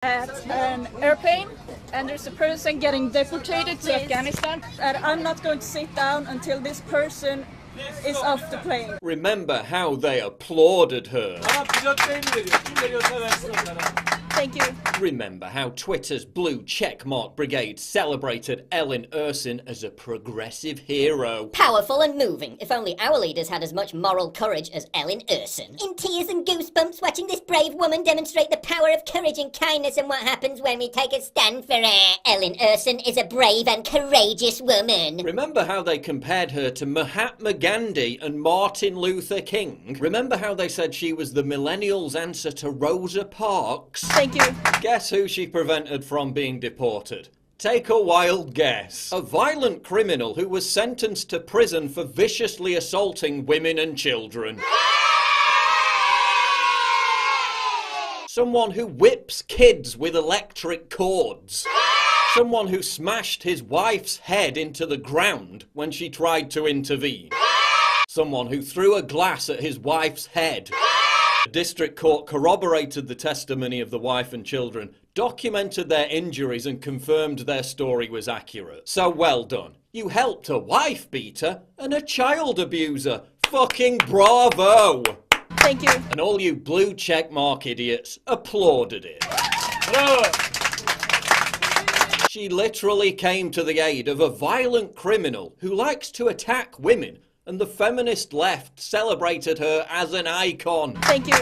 At an airplane, and there's a person getting deported to Afghanistan, and I'm not going to sit down until this person is off the plane. Remember how they applauded her. Thank you. Remember how Twitter's blue checkmark brigade celebrated Ellen Ursin as a progressive hero. Powerful and moving. If only our leaders had as much moral courage as Ellen Ursin. In tears and goosebumps watching this brave woman demonstrate the power of courage and kindness and what happens when we take a stand for her. Ellen Ursin is a brave and courageous woman. Remember how they compared her to Mahatma Gandhi and Martin Luther King? Remember how they said she was the millennials' answer to Rosa Parks? Thank you. Guess who she prevented from being deported? Take a wild guess. A violent criminal who was sentenced to prison for viciously assaulting women and children. Someone who whips kids with electric cords. Someone who smashed his wife's head into the ground when she tried to intervene. Someone who threw a glass at his wife's head. The district court corroborated the testimony of the wife and children, documented their injuries and confirmed their story was accurate. So well done. You helped a wife beater and a child abuser. Fucking bravo! Thank you. And all you blue checkmark idiots applauded it. She literally came to the aid of a violent criminal who likes to attack women, and the feminist left celebrated her as an icon. Thank you.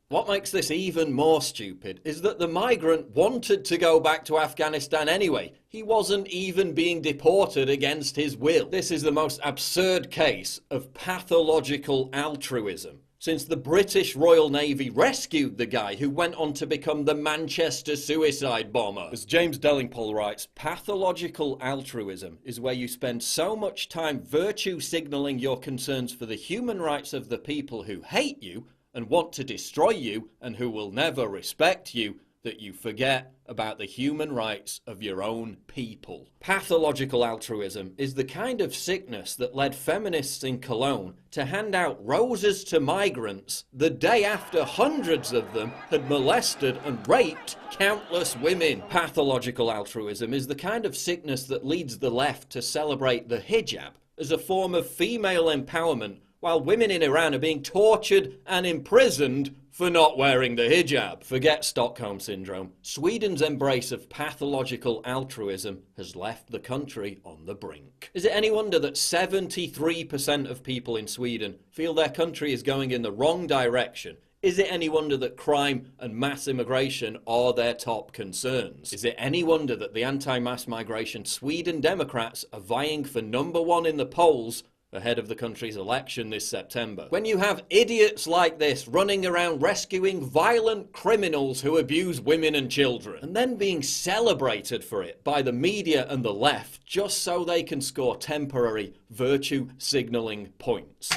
What makes this even more stupid is that the migrant wanted to go back to Afghanistan anyway. He wasn't even being deported against his will. This is the most absurd case of pathological altruism, since the British Royal Navy rescued the guy who went on to become the Manchester suicide bomber. As James Delingpole writes, pathological altruism is where you spend so much time virtue signalling your concerns for the human rights of the people who hate you and want to destroy you and who will never respect you, that you forget about the human rights of your own people. Pathological altruism is the kind of sickness that led feminists in Cologne to hand out roses to migrants the day after hundreds of them had molested and raped countless women. Pathological altruism is the kind of sickness that leads the left to celebrate the hijab as a form of female empowerment, while women in Iran are being tortured and imprisoned for not wearing the hijab. Forget Stockholm Syndrome. Sweden's embrace of pathological altruism has left the country on the brink. Is it any wonder that 73% of people in Sweden feel their country is going in the wrong direction? Is it any wonder that crime and mass immigration are their top concerns? Is it any wonder that the anti-mass migration Sweden Democrats are vying for #1 in the polls ahead of the country's election this September? When you have idiots like this running around rescuing violent criminals who abuse women and children, and then being celebrated for it by the media and the left just so they can score temporary virtue signalling points.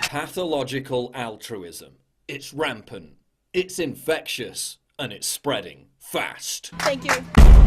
Pathological altruism. It's rampant, it's infectious, and it's spreading fast. Thank you.